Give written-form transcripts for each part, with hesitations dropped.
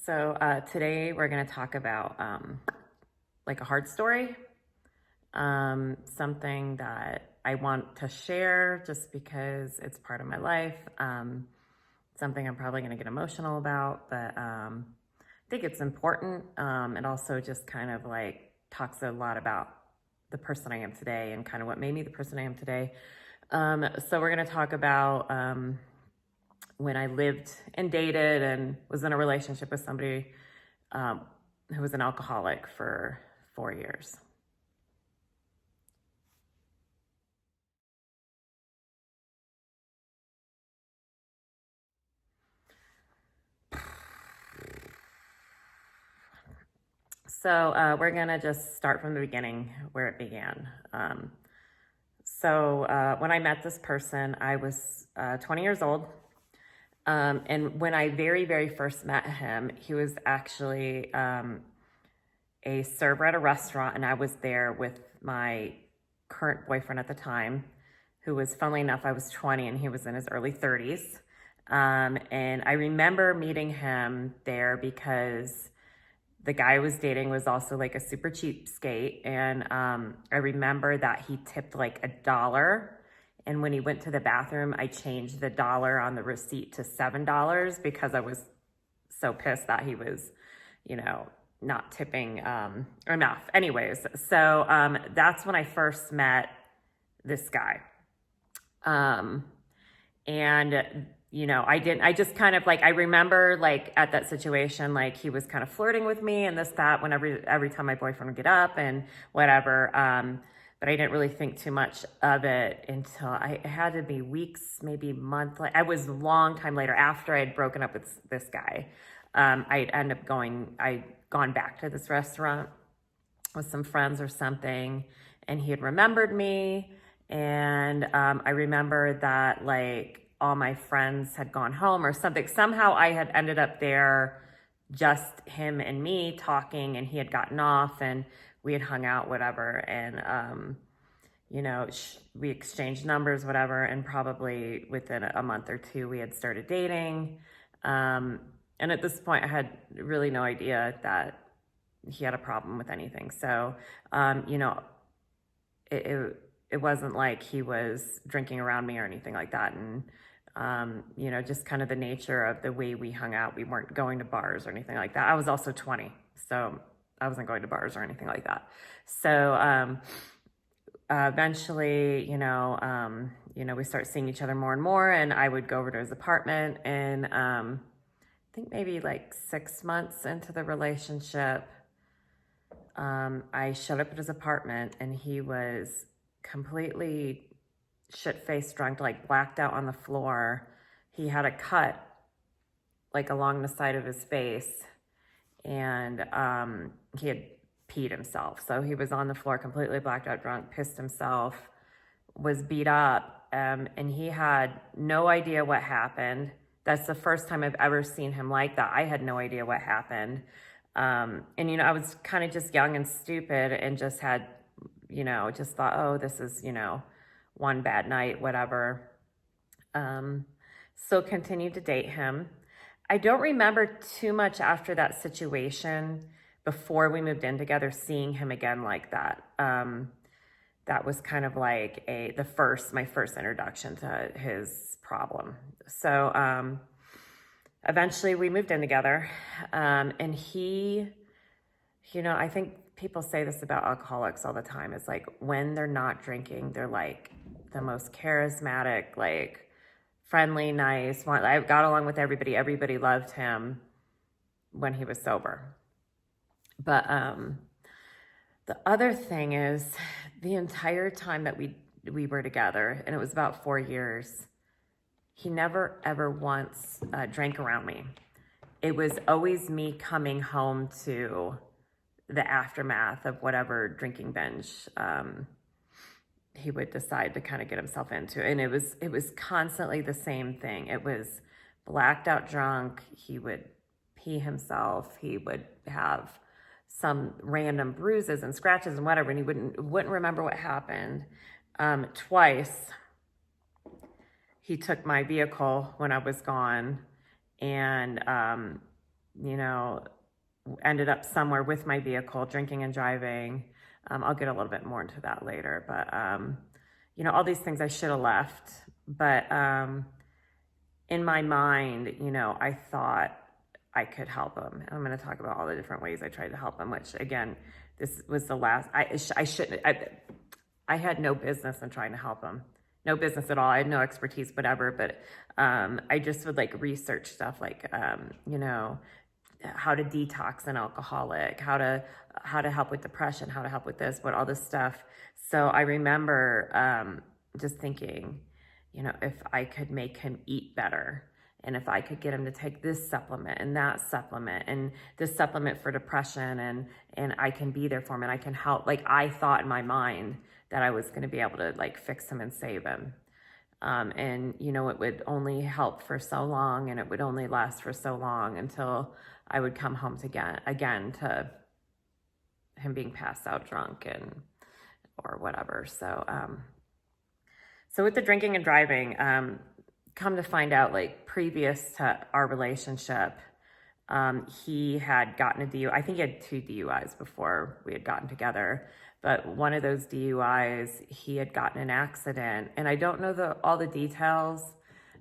Today we're going to talk about like a hard story, something that I want to share just because it's part of my life, something I'm probably going to get emotional about, but I think it's important. It also just kind of like talks a lot about the person I am today and kind of what made me the person I am today. We're going to talk about when I lived and dated and was in a relationship with somebody who was an alcoholic for 4 years. We're gonna just start from the beginning where it began. When I met this person, I was 20 years old. And when I very, very first met him, he was actually a server at a restaurant, and I was there with my current boyfriend at the time, who was, funnily enough, I was 20 and he was in his early 30s. And I remember meeting him there because the guy I was dating was also like a super cheapskate. And I remember that he tipped like $1. And when he went to the bathroom, I changed the dollar on the receipt to $7 because I was so pissed that he was, not tipping enough. Anyways, that's when I first met this guy. I just kind of like, I remember like at that situation, like he was kind of flirting with me and this, that, whenever, every time my boyfriend would get up and whatever. But I didn't really think too much of it until it had to be weeks, maybe months. Like I was a long time later after I had broken up with this guy. I'd gone back to this restaurant with some friends or something, and he had remembered me. And I remember that like all my friends had gone home or something. Somehow I had ended up there, just him and me talking, and he had gotten off and we had hung out, whatever. And, we exchanged numbers, whatever. And probably within a month or two, we had started dating. And at this point, I had really no idea that he had a problem with anything. So, it wasn't like he was drinking around me or anything like that. And, just kind of the nature of the way we hung out. We weren't going to bars or anything like that. I was also 20, so I wasn't going to bars or anything like that. So eventually, we start seeing each other more and more, and I would go over to his apartment. And I think maybe like 6 months into the relationship, I showed up at his apartment and he was completely shit-faced drunk, like blacked out on the floor. He had a cut like along the side of his face, and he had peed himself. So he was on the floor completely blacked out drunk, pissed himself, was beat up, and he had no idea what happened. That's the first time I've ever seen him like that. I had no idea what happened. I was kind of just young and stupid and just had, just thought, oh, this is, one bad night, whatever. So continued to date him. I don't remember too much after that situation before we moved in together, seeing him again like that. That was kind of like my first introduction to his problem. So, eventually we moved in together. And he, I think people say this about alcoholics all the time. It's like when they're not drinking, they're like the most charismatic, like friendly, nice. I got along with everybody. Everybody loved him when he was sober. But the other thing is, the entire time that we were together, and it was about 4 years, he never ever once drank around me. It was always me coming home to the aftermath of whatever drinking binge he would decide to kind of get himself into. And it was constantly the same thing. It was blacked out drunk. He would pee himself. He would have some random bruises and scratches and whatever, and he wouldn't remember what happened. Twice he took my vehicle when I was gone, and you know, ended up somewhere with my vehicle, drinking and driving. I'll get a little bit more into that later, but, you know, all these things I should have left. But in my mind, you know, I thought I could help him. And I'm going to talk about all the different ways I tried to help him, which again, this was the last, I shouldn't, I had no business in trying to help him. No business at all. I had no expertise, whatever, but I just would like research stuff like, you know, how to detox an alcoholic, how to help with depression, how to help with this, what all this stuff. So I remember just thinking, you know, if I could make him eat better, and if I could get him to take this supplement and that supplement and this supplement for depression, and I can be there for him and I can help. Like, I thought in my mind that I was going to be able to like fix him and save him. And you know, it would only help for so long, and it would only last for so long until I would come home again to him being passed out drunk and or whatever. So so with the drinking and driving, come to find out, like previous to our relationship, he had gotten a DUI. I think he had 2 DUIs before we had gotten together. But one of those DUIs, he had gotten an accident. And I don't know all the details,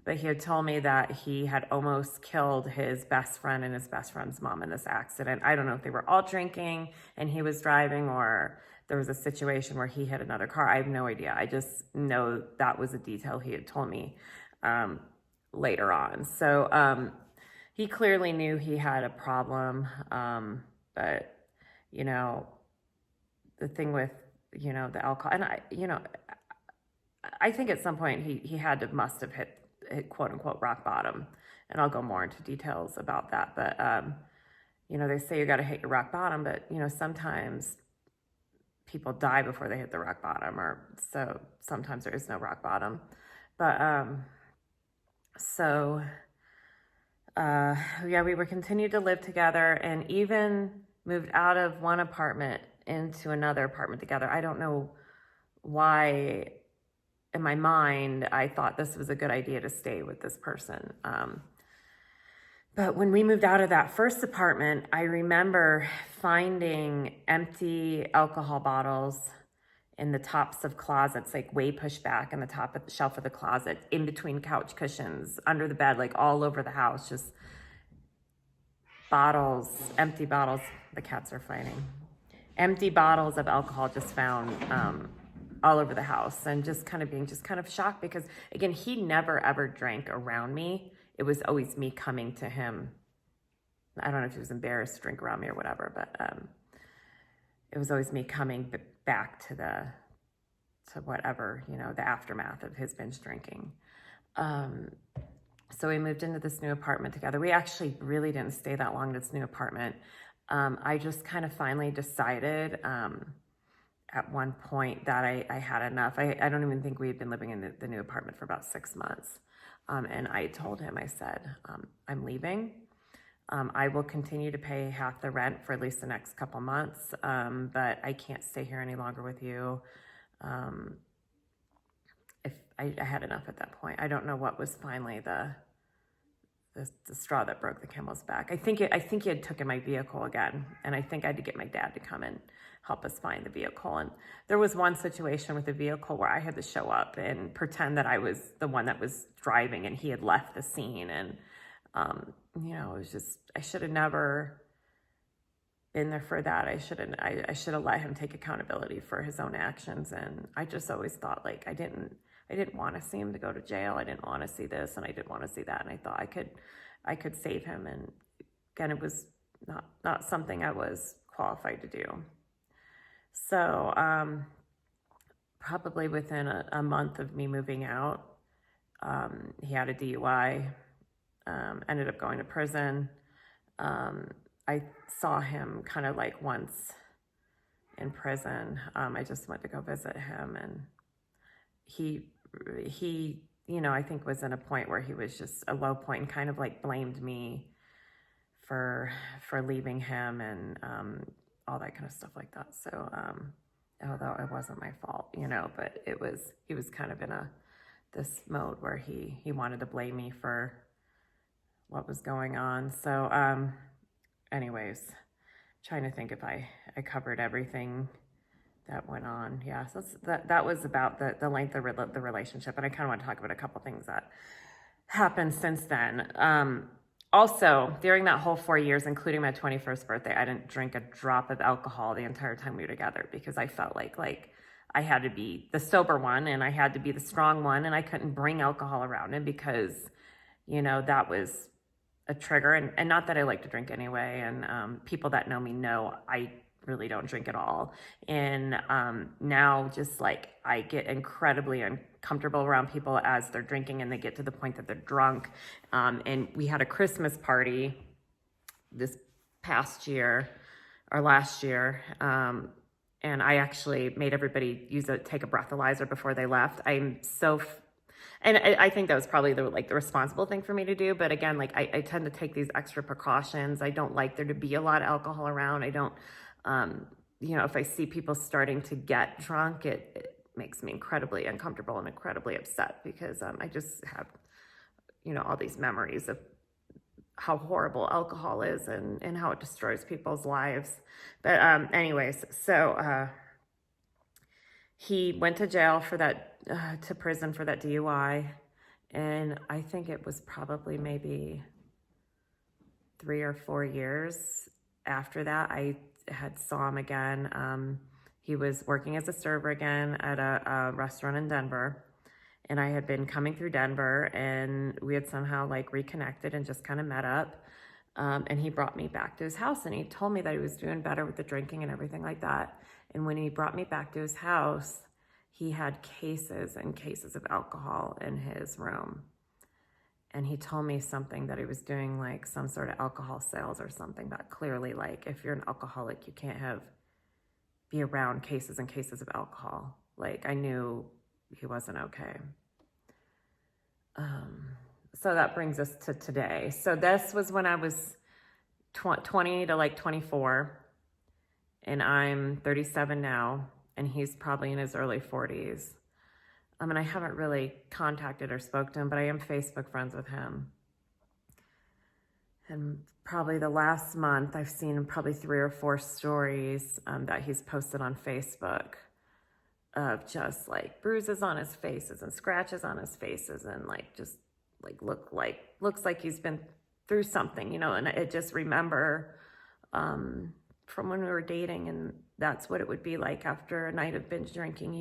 but he had told me that he had almost killed his best friend and his best friend's mom in this accident. I don't know if they were all drinking and he was driving, or there was a situation where he hit another car. I have no idea. I just know that was a detail he had told me later on. So he clearly knew he had a problem, but, you know, the thing with, you know, the alcohol, and I think at some point he must have hit quote unquote rock bottom, and I'll go more into details about that. But you know, they say you got to hit your rock bottom, but you know, sometimes people die before they hit the rock bottom, or so sometimes there is no rock bottom. But yeah, we were continued to live together, and even moved out of one apartment into another apartment together. I don't know why in my mind I thought this was a good idea to stay with this person. But when we moved out of that first apartment, I remember finding empty alcohol bottles in the tops of closets, like way pushed back in the top of the shelf of the closet, in between couch cushions, under the bed, like all over the house, just bottles, empty bottles. The cats are fighting. Empty bottles of alcohol just found all over the house, and just kind of shocked because, again, he never ever drank around me. It was always me coming to him. I don't know if he was embarrassed to drink around me or whatever, but it was always me coming back to whatever, you know, the aftermath of his binge drinking. So we moved into this new apartment together. We actually really didn't stay that long in this new apartment. I just kind of finally decided at one point that I had enough. I don't even think we had been living in the new apartment for about 6 months. And I told him, I said, I'm leaving. I will continue to pay half the rent for at least the next couple months, but I can't stay here any longer with you. If I had enough at that point. I don't know what was finally the straw that broke the camel's back. I think he had taken my vehicle again, and I think I had to get my dad to come and help us find the vehicle. And there was one situation with the vehicle where I had to show up and pretend that I was the one that was driving, and he had left the scene. And you know, it was just, I should have never been there for that. I should have let him take accountability for his own actions. And I just always thought, like, I didn't want to see him to go to jail. I didn't want to see this, and I didn't want to see that. And I thought I could save him. And again, it was not something I was qualified to do. So probably within a month of me moving out, he had a DUI, ended up going to prison. I saw him kind of like once in prison. I just went to go visit him, and he, you know, I think was in a point where he was just a low point and kind of like blamed me for leaving him, and all that kind of stuff like that. So although it wasn't my fault, you know, but he was kind of in this mode where he wanted to blame me for what was going on. So anyways, trying to think if I covered everything that went on. Yeah, so that was about the length of the relationship. And I kind of want to talk about a couple things that happened since then. Also, during that whole 4 years, including my 21st birthday, I didn't drink a drop of alcohol the entire time we were together because I felt like I had to be the sober one and I had to be the strong one, and I couldn't bring alcohol around him because, that was a trigger. And not that I like to drink anyway. And people that know me know I really don't drink at all. And now just like I get incredibly uncomfortable around people as they're drinking and they get to the point that they're drunk. And we had a Christmas party this past year or last year. And I actually made everybody take a breathalyzer before they left. And I think that was probably the responsible thing for me to do. But again, I tend to take these extra precautions. I don't like there to be a lot of alcohol around. I don't, if I see people starting to get drunk, it makes me incredibly uncomfortable and incredibly upset because I just have, all these memories of how horrible alcohol is and how it destroys people's lives. But anyways, so he went to jail for that, to prison for that DUI. And I think it was probably maybe 3 or 4 years after that, I had saw him again. He was working as a server again at a restaurant in Denver. And I had been coming through Denver and we had somehow reconnected and just kind of met up. And he brought me back to his house and he told me that he was doing better with the drinking and everything like that. And when he brought me back to his house, he had cases and cases of alcohol in his room. And he told me something that he was doing some sort of alcohol sales or something, that clearly if you're an alcoholic, you can't be around cases and cases of alcohol. I knew he wasn't okay. So that brings us to today. So this was when I was 20 to 24, and I'm 37 now, and he's probably in his early 40s. And I haven't really contacted or spoke to him, but I am Facebook friends with him. And probably the last month, I've seen probably 3 or 4 stories that he's posted on Facebook of just bruises on his faces and scratches on his faces and looks like he's been through something, and I just remember from when we were dating, and that's what it would be like after a night of binge drinking.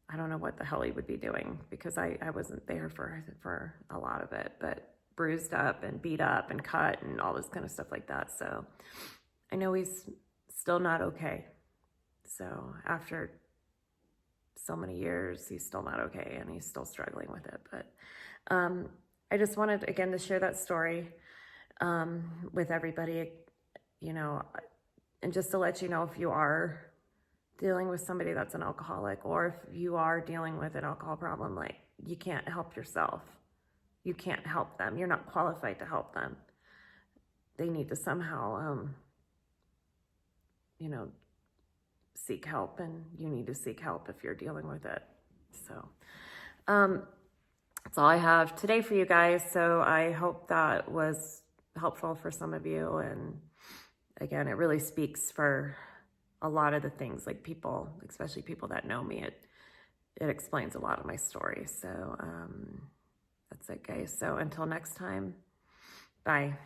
I don't know what the hell he would be doing because I wasn't there for a lot of it, but bruised up and beat up and cut and all this kind of stuff like that. So I know he's still not okay. So after so many years, he's still not okay and he's still struggling with it. But I just wanted, again, to share that story with everybody, and just to let you know, if you are dealing with somebody that's an alcoholic, or if you are dealing with an alcohol problem, you can't help yourself. You can't help them. You're not qualified to help them. They need to somehow, seek help, and you need to seek help if you're dealing with it. So that's all I have today for you guys. So I hope that was helpful for some of you. And again, it really speaks for a lot of the things, people, especially people that know me, it explains a lot of my story. So that's it, guys. So until next time, bye.